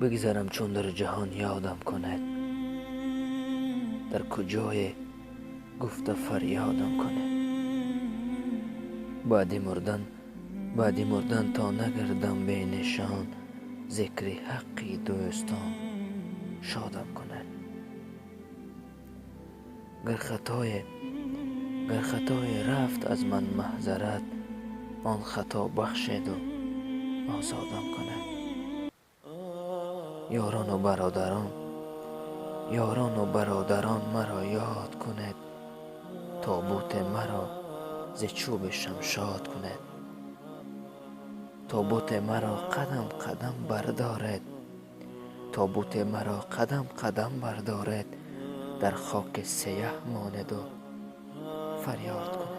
بگذرم چون در جهان یادم کند، در کجای گفته فریادم کند. بعدی مردن تا نگردم به نشان، ذکر حقی دوستان شادم کند. گر خطای رفت از من محضرت، آن خطا بخشد و آزادم کند. یاران و برادران مرا یاد کند، تابوت مرا ز چوب شمشاد کند. تابوت مرا قدم قدم بردارد، در خاک سیه ماند و فریاد کند.